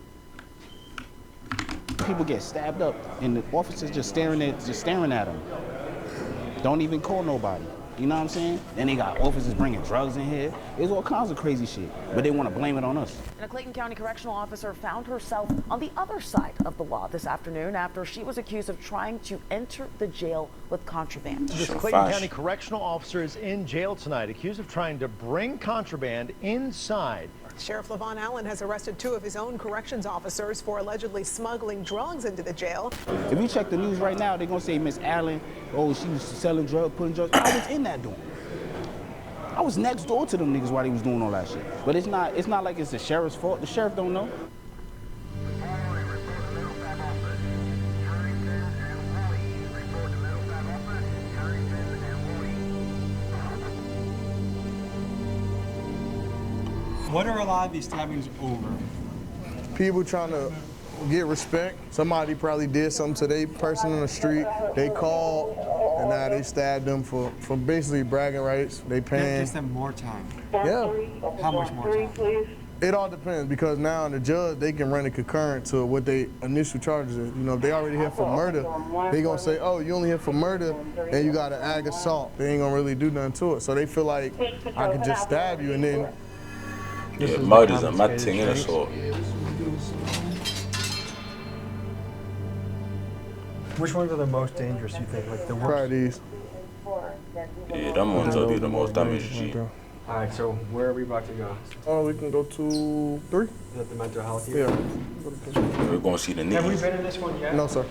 People get stabbed up, and the officers just staring at them. Don't even call nobody. You know what I'm saying? Then they got officers bringing drugs in here. There's all kinds of crazy shit, but they want to blame it on us. And a Clayton County correctional officer found herself on the other side of the law this afternoon after she was accused of trying to enter the jail with contraband. This Clayton County correctional officer is in jail tonight, accused of trying to bring contraband inside. Sheriff LaVon Allen has arrested 2 of his own corrections officers for allegedly smuggling drugs into the jail. If you check the news right now, they're going to say Miss Allen, oh, she was selling drugs, putting drugs. I was in that door. I was next door to them niggas while they was doing all that shit. But it's not like it's the sheriff's fault. The sheriff don't know. What are a lot of these stabbings over? People trying to get respect. Somebody probably did something to their person on the street. They called, and now they stabbed them for basically bragging rights. They paying. Gives them more time. Yeah. How much more time? It all depends, because now the judge, they can run it concurrent to what they initial charges is. You know, if they already here for murder, they gonna say, oh, you only here for murder, and you got an ag assault. They ain't gonna really do nothing to it. So they feel like I could just stab you and then. Yeah, murder's a mad thing, innit? So. Which ones are the most dangerous, you think? Like the worst? Probably these. Yeah, them ones will do the most damage, G. Alright, so where are we about to go? Oh, we can go to 3. Is that the mental health here? Yeah. We're going to see the niggas. Have we been in this one yet? No, sir.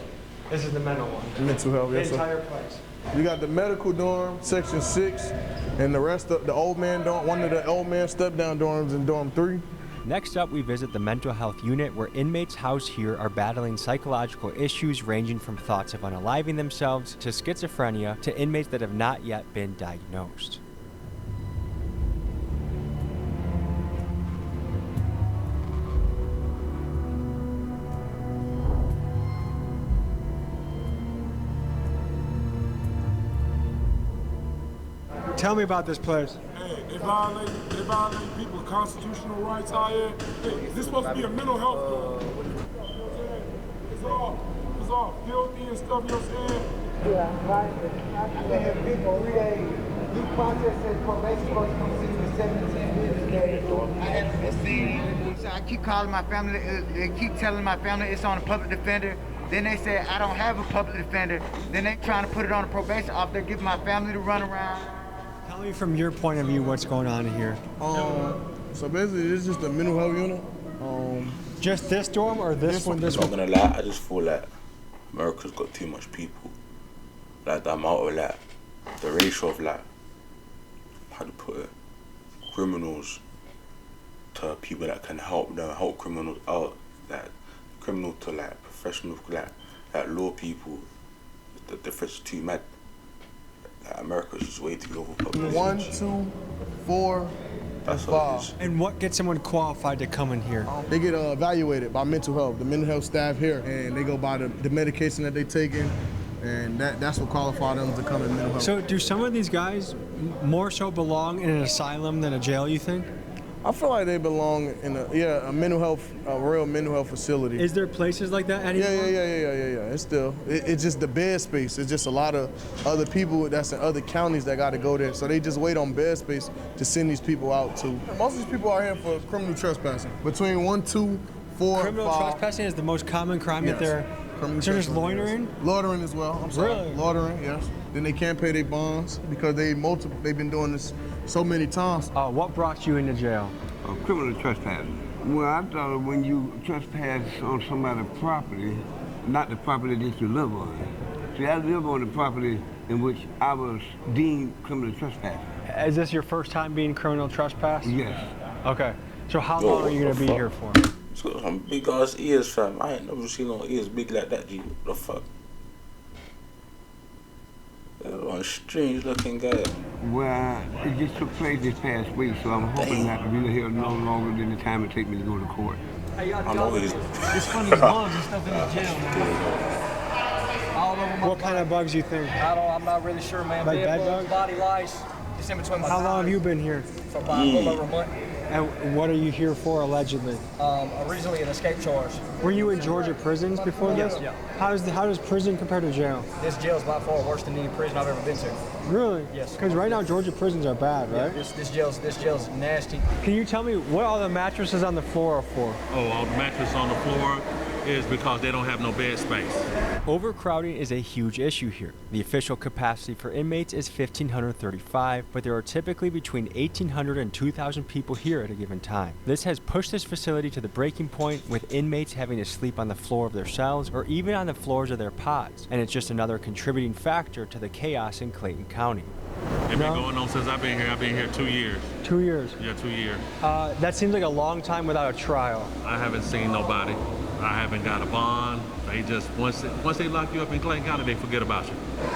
This is the mental one? Mental health, yes, sir. The entire place? You got the medical dorm, section 6, and the rest of the old man dorm, one of the old man step-down dorms in dorm 3. Next up, we visit the mental health unit, where inmates housed here are battling psychological issues ranging from thoughts of unaliving themselves to schizophrenia to inmates that have not yet been diagnosed. Tell me about this place. Hey, they violate people's constitutional rights out here. Hey, this supposed to be a mental health room. It's all filthy and stuff, you know what I'm saying? Yeah, right. I've been here 53 days. New process says probation supposed to come see you in 7 to 10 business days. I haven't been seen. So I keep calling my family. They keep telling my family it's on a public defender. Then they say I don't have a public defender. Then they trying to put it on a probation officer, giving my family to run around. Tell me from your point of view what's going on here. So basically, this is just a mental health unit. Just this dorm or this one? This I'm one? not gonna lie, I just feel like America's got too much people. Like the amount of like, the ratio of like, how to put it, criminals to to people that can help them, help criminals out, like criminal to like professional, like law people. The difference is too mad. Like, America's just way too overpopulated. 1, 2, 4, That's all it is. And what gets someone qualified to come in here? They get evaluated by mental health, the mental health staff here, and they go by the medication that they taking, and that's what qualifies them to come in mental health. So do some of these guys more so belong in an asylum than a jail, you think? I feel like they belong in a mental health, a real mental health facility. Is there places like that anymore? Yeah. It's just the bed space. It's just a lot of other people that's in other counties that got to go there. So they just wait on bed space to send these people out to. Most of these people are here for criminal trespassing. Between 1, 2, 4, Criminal 5. trespassing is the most common crime that they're. So there's loitering? Yes. Loitering as well. I'm sorry. Really? Loitering, yes. Then they can't pay their bonds because they've been doing this so many times. What brought you into jail? Criminal trespassing. Well, I thought when you trespass on somebody's property, not the property that you live on. See, I live on the property in which I was deemed criminal trespassing. Is this your first time being criminal trespass? Yes. Okay. So how long are you gonna be here for? It's got some big ass ears, fam. I ain't never seen no ears big like that, G. What the fuck? One strange looking guy. Well, it just took place this past week, so I'm hoping not to be here no longer than the time it take me to go to court. I know he's. It's funny, these bugs and stuff in the jail, man. All over my What kind of bugs you think? I'm not really sure, man. Like Bed bed bugs, bugs? body lice, just in between my How long have thighs. you been here? For about a little over a month. And what are you here for, allegedly? Originally an escape charge. Were you in Georgia prisons before this? Yeah. How does prison compare to jail? This jail is by far worse than any prison I've ever been to. Really? Yes. Because right now Georgia prisons are bad, Yeah, right? this jail's nasty. Can you tell me what all the mattresses on the floor are for? Oh, all the mattresses on the floor is because they don't have no bed space. Overcrowding is a huge issue here. The official capacity for inmates is 1,535, but there are typically between 1,800 and 2,000 people here at a given time. This has pushed this facility to the breaking point, with inmates having to sleep on the floor of their cells or even on the floors of their pods, and it's just another contributing factor to the chaos in Clayton County. It's been going on since I've been here. I've been here 2 years. 2 years? Yeah, 2 years. That seems like a long time without a trial. I haven't seen nobody. I haven't got a bond. They just, once they lock you up in Clayton County, they forget about you.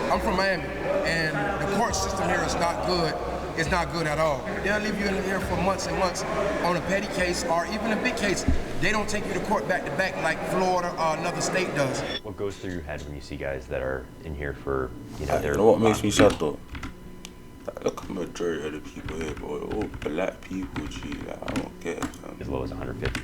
I'm from Miami, and the court system here is not good. It's not good at all. They'll leave you in here for months and months on a petty case or even a big case. They don't take you to court back to back like Florida or another state does. What goes through your head when you see guys that are in here for, their... You know what makes me sad though? Like, look at the majority of the people here, boy. All black people, G. Like, I don't get it. As low as 150.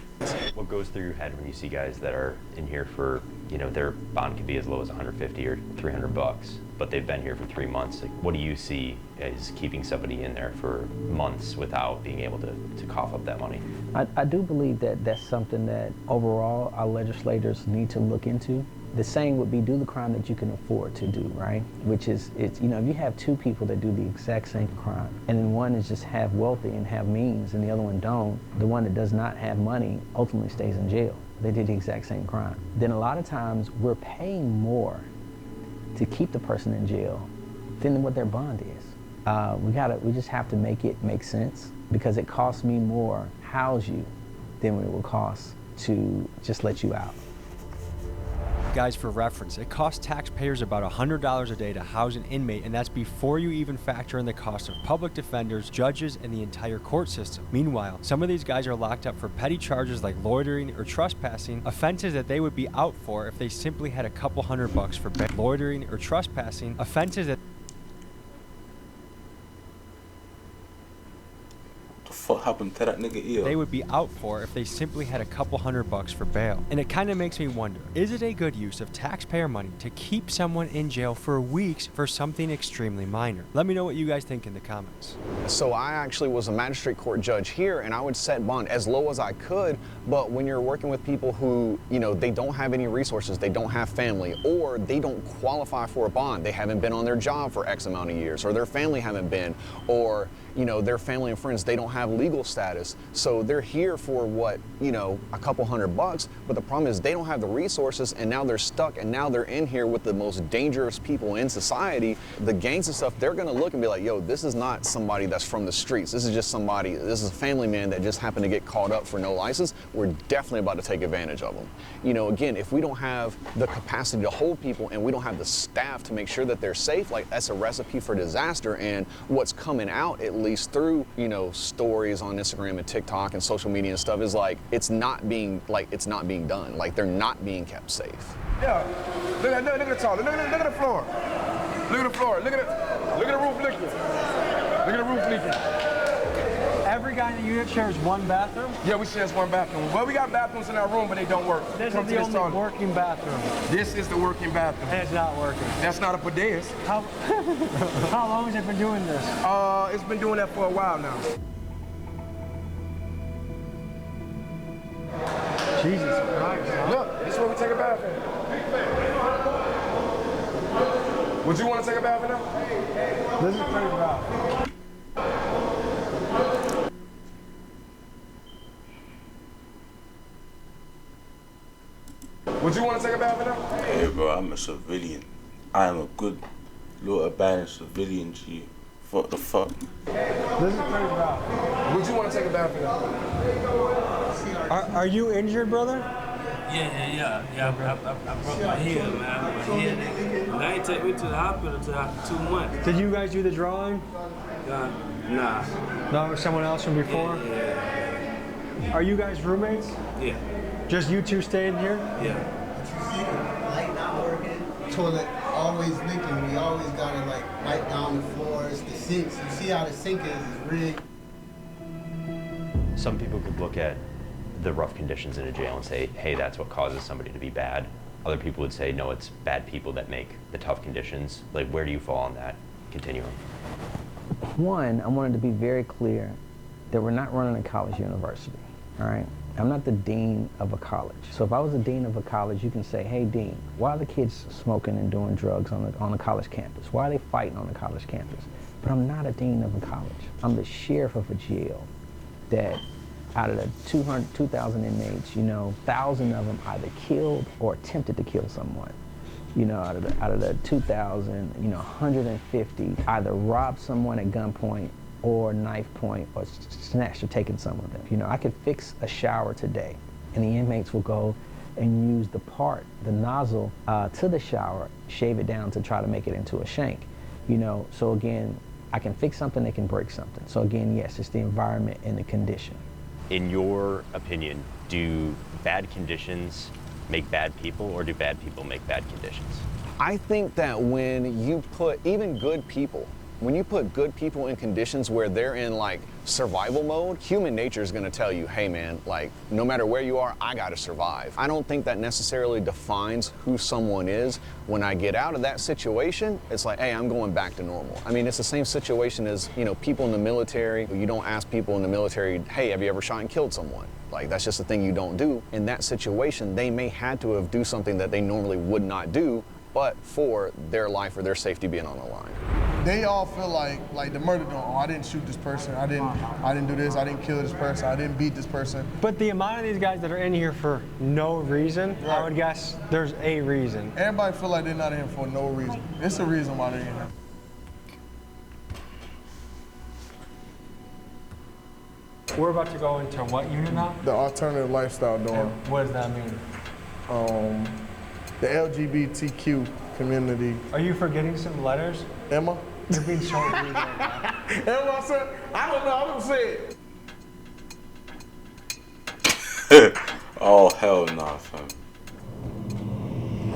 What goes through your head when you see guys that are in here for, their bond could be as low as 150 or $300, but they've been here for 3 months? Like, what do you see as keeping somebody in there for months without being able to cough up that money? I do believe that that's something that overall our legislators need to look into. The saying would be, do the crime that you can afford to do, right? Which is, if you have two people that do the exact same crime, and then one is just half wealthy and have means, and the other one don't, the one that does not have money ultimately stays in jail. They did the exact same crime. Then a lot of times we're paying more to keep the person in jail than what their bond is. We just have to make it make sense, because it costs me more to house you than what it will cost to just let you out. Guys, for reference, it costs taxpayers about $100 a day to house an inmate, and that's before you even factor in the cost of public defenders, judges, and the entire court system. Meanwhile, some of these guys are locked up for petty charges like loitering or trespassing, offenses that they would be out for if they simply had a couple $100 for bail. Loitering or trespassing, offenses that What happened to that nigga ear? They would be out for if they simply had a couple $100 for bail. And it kind of makes me wonder, is it a good use of taxpayer money to keep someone in jail for weeks for something extremely minor? Let me know what you guys think in the comments. So I actually was a magistrate court judge here, and I would set bond as low as I could, but when you're working with people who, they don't have any resources, they don't have family, or they don't qualify for a bond, they haven't been on their job for X amount of years, or their family haven't been, or, their family and friends, they don't have legal status. So they're here for what, you know, a couple $100, but the problem is they don't have the resources, and now they're stuck, and now they're in here with the most dangerous people in society. The gangs and stuff, they're gonna look and be like, yo, this is not somebody that's from the streets. This is just somebody, this is a family man that just happened to get caught up for no license. We're definitely about to take advantage of them. You know, again, if we don't have the capacity to hold people and we don't have the staff to make sure that they're safe, like that's a recipe for disaster. And what's coming out, at least through, you know, stories on Instagram and TikTok and social media and stuff, is like it's not being done. Like they're not being kept safe. Yeah, look at the toilet. Look at the floor. Look at the floor. Look at the roof leaking. Look at the roof leaking. Every guy in the unit shares one bathroom? Yeah, we share one bathroom. Well, we got bathrooms in our room, but they don't work. This is the only working bathroom. This is the working bathroom. And it's not working. That's not a bidet. How long has it been doing this? It's been doing that for a while now. Jesus Christ. Look, this is where we take a bath in. Would you want to take a bath in now? This is pretty rough. Would you want to take a bath in now? Hey bro, I'm a civilian. I am a good little abandoned civilian, G. What the fuck? This is pretty rough. Would you want to take a bath in now? Are you injured, brother? Yeah. I broke my heel, man. My head. And they ain't take me to the hospital until after 2 months. Did you guys do the drawing? Nah. No, it was someone else from before? Yeah. Are you guys roommates? Yeah. Just you two staying here? Yeah. Light not working, toilet always leaking. We always gotta like wipe down the floors, the sinks. You see how the sink is rigged. Some people could look at the rough conditions in a jail and say, hey, that's what causes somebody to be bad. Other people would say, no, it's bad people that make the tough conditions. Like, where do you fall on that continuum? One, I wanted to be very clear that we're not running a college university, all right? I'm not the dean of a college. So if I was the dean of a college, you can say, hey, dean, why are the kids smoking and doing drugs on the college campus? Why are they fighting on the college campus? But I'm not a dean of a college. I'm the sheriff of a jail that out of the 2,000 inmates, you know, 1,000 of them either killed or attempted to kill someone. You know, out of the 2,000, you know, 150 either robbed someone at gunpoint or knife point, or snatched or taken some of them. You know, I could fix a shower today, and the inmates will go and use the nozzle to the shower, shave it down to try to make it into a shank. You know, so again, I can fix something, they can break something. So again, yes, it's the environment and the condition. In your opinion, do bad conditions make bad people, or do bad people make bad conditions? I think that when you put even good people, when you put good people in conditions where they're in like survival mode, human nature is gonna tell you, hey man, like no matter where you are, I gotta survive. I don't think that necessarily defines who someone is. When I get out of that situation, it's like, hey, I'm going back to normal. I mean, it's the same situation as, you know, people in the military. You don't ask people in the military, hey, have you ever shot and killed someone? Like, that's just a thing you don't do. In that situation, they may had to have do something that they normally would not do, but for their life or their safety being on the line. They all feel like the murder don't, oh, I didn't shoot this person, I didn't do this, I didn't kill this person, I didn't beat this person. But the amount of these guys that are in here for no reason, right. I would guess there's a reason. Everybody feel like they're not in here for no reason. It's a reason why they're in here. We're about to go into what unit now? The alternative lifestyle dorm. And what does that mean? The LGBTQ community. Are you forgetting some letters? Emma? You're being so rude right now. Emma said, I don't know, I don't say it. Oh, hell nah, fam.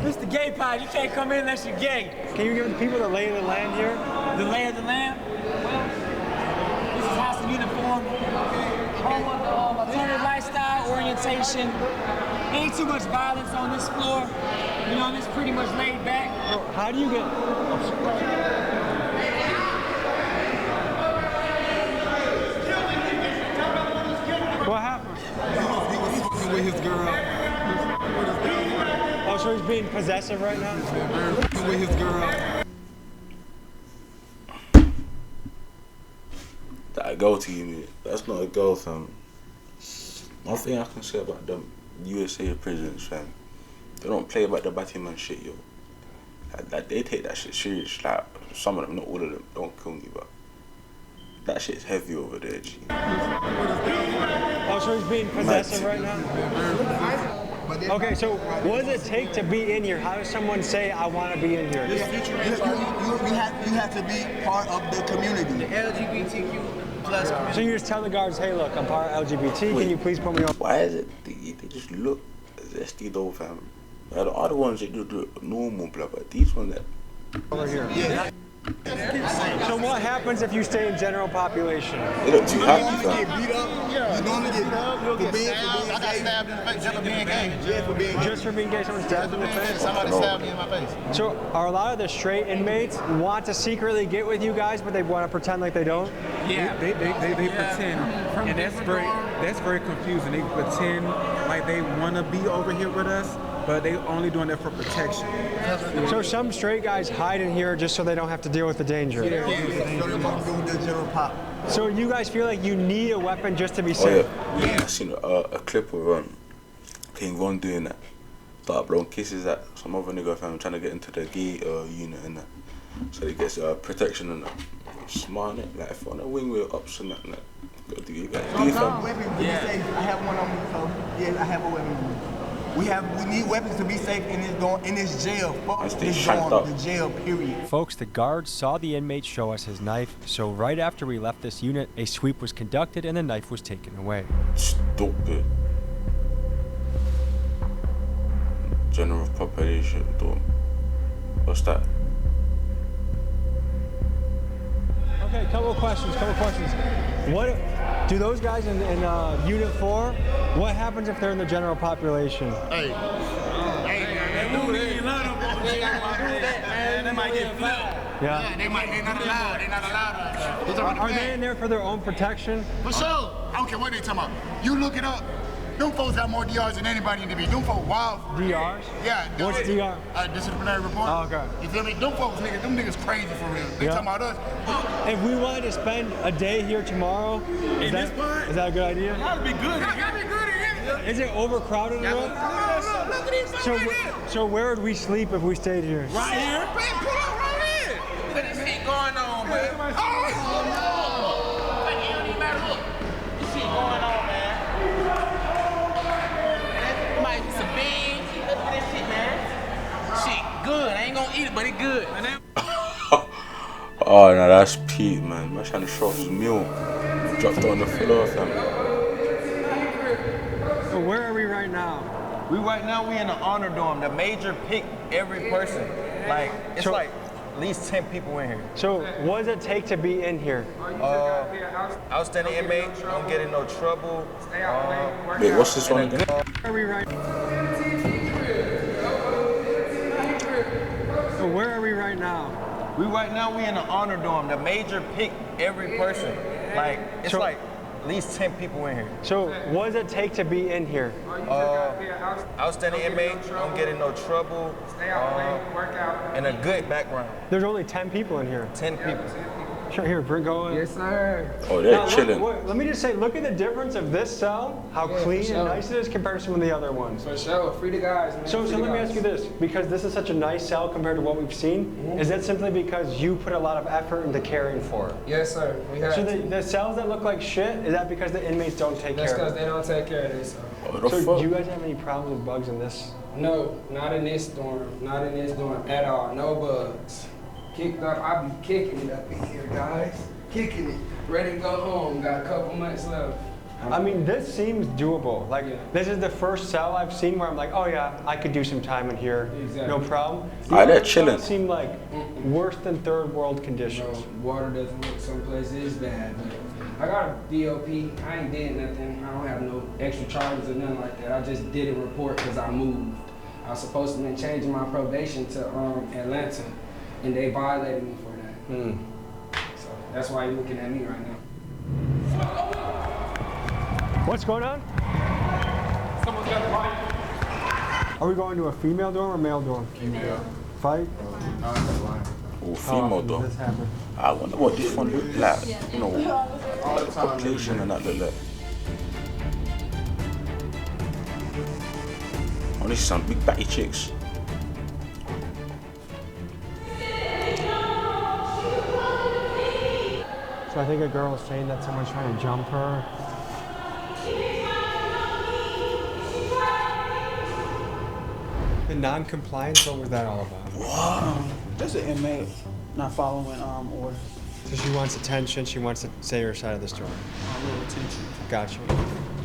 This is the gay pod. You can't come in unless you're gay. Can you give the people the lay of the land here? The lay of the land? Well, this is House of Uniform. Home of alternative lifestyle, orientation. Ain't too much violence on this floor. You know, it's pretty much laid back. How do you get... What happened? He was fucking with his girl. Oh, so he's being possessive right now? Fucking with his girl. That that girl to you, mate. That's not a girl, fam. One thing I can say about the USA prisons, fam, they don't play about the batty man shit, yo. Like, they take that shit serious. Like, some of them, not all of them, don't kill me, but that shit's heavy over there, G. Oh, so he's being possessive right now? Okay, so what does it take to be in here? How does someone say, I want to be in here? You have to be part of the community. The LGBTQ plus community. So you just tell the guards, hey, look, I'm part of LGBT. Can you please put me on? Why is it they just look zesty though, fam? The other ones that do it normal, blah, but these ones that over here. Yeah. So what happens if you stay in general population? They look too happy, fam. You beat up. You normally get stabbed. You'll get stabbed. I got stabbed in the face just for being gay. Just for being gay, someone stabbed in the face? Somebody stabbed me in my face. So are a lot of the straight inmates want to secretly get with you guys, but they want to pretend like they don't? Yeah, they pretend, and that's very confusing. They pretend like they want to be over here with us, but they only doing that for protection. So some straight guys hide in here just so they don't have to deal with the danger. So you guys feel like you need a weapon just to be safe? Oh, yeah. I seen a clip of King Von doing that. Start blowing kisses at some other nigga fam trying to get into the gay unit and that. So they get protection and that. Smart, innit? Like if on a wing with ups and that. Gotta do you guys. I have one on me, so yes, I have a weapon on me. We need weapons to be safe in this jail. Fuck this dorm, the jail, period. Folks, the guards saw the inmate show us his knife, so right after we left this unit, a sweep was conducted and the knife was taken away. Stupid. General population, dorm. What's that? Okay, couple of questions. What do those guys in Unit 4, what happens if they're in the general population? Hey, they might get flagged. Yeah. They're not allowed. Are they in there for their own protection? For sure. I don't care what they talking about. You look it up. Them folks got more DRs than anybody in the beat. Them folks wild. DRs? Yeah. What's DR? Disciplinary report. Oh, okay. You feel me? Them folks, them niggas crazy for real. They talking about us. If we wanted to spend a day here tomorrow, is that a good idea? That'd be good. Is it overcrowded enough? Look at these So where would we sleep if we stayed here? Right here. Man, pull up right here. Look at this shit going on, man. Oh, it don't even matter. Look, this shit going on, man. Might be some beans. Look at this shit, man. Shit good. I ain't gonna eat it, but it good. Oh, no, that's Pete, man. Man trying to show his meal. Dropped it on the floor, fam. So where are we right now? We in the honor dorm. The major pick every person. Like, it's like at least 10 people in here. So what does it take to be in here? Outstanding inmate, don't get in no trouble. Wait, what's this one again? Where are we right now? So where are we right now? We in the honor dorm. The major pick every person. Like, it's like at least 10 people in here. So what does it take to be in here? Outstanding inmate, don't get in no trouble, and a good background. There's only 10 people in here. 10 people. Sure, here, bring going. Yes, sir. Oh, they're chilling. Let me just say, look at the difference of this cell, how clean and nice it is compared to some of the other ones. For sure, free the guys, man. So let me ask you this, because this is such a nice cell compared to what we've seen, is that simply because you put a lot of effort into caring for it? Yes, sir. We have so the cells that look like shit, is that because the inmates don't take care of it? That's because they don't take care of this. So do you guys have any problems with bugs in this? No, not in this dorm. Not in this dorm at all. No bugs. Kicked up, I be kicking it up in here, guys. Kicking it. Ready to go home. Got a couple months left. I mean, this seems doable. Like, this is the first cell I've seen where I'm like, oh yeah, I could do some time in here, no problem. They're chilling. Seem like worse than third world conditions. No, water doesn't look some places bad, but I got a DOP. I ain't did nothing. I don't have no extra charges or nothing like that. I just did a report because I moved. I was supposed to have been changing my probation to Atlanta, and they violated me for that. So that's why you're looking at me right now. What's going on? Someone's got a fight. Are we going to a female dorm or male dorm? Female. Fight? Oh, female dorm. I wonder what this one look like. You know, all the time. Population and that look like. Oh, this is some big batty chicks. So I think a girl is saying that someone's trying to jump her. The non-compliance, what was that all about? What? That's an inmate not following orders. So she wants attention, she wants to say her side of the story. A little attention. Gotcha.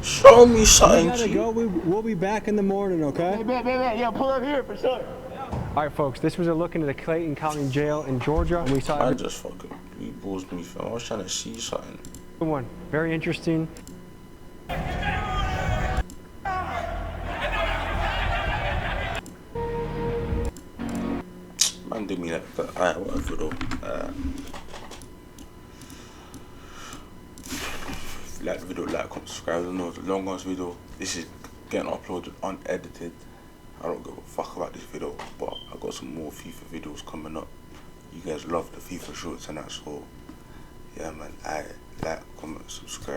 Show me something. We gotta go, we'll be back in the morning, okay? Yeah, pull up here for sure. All right, folks, this was a look into the Clayton County Jail in Georgia. And we saw I just fucking balls me, fam. I was trying to see something. Good one. Very interesting. Man did me that, but alright, whatever though. If you like the video, like, comment, subscribe. I don't know, it's a long ass video. This is getting uploaded unedited. I don't give a fuck about this video, but I got some more FIFA videos coming up. You guys love the FIFA shorts and that, so yeah man, like, comment, subscribe.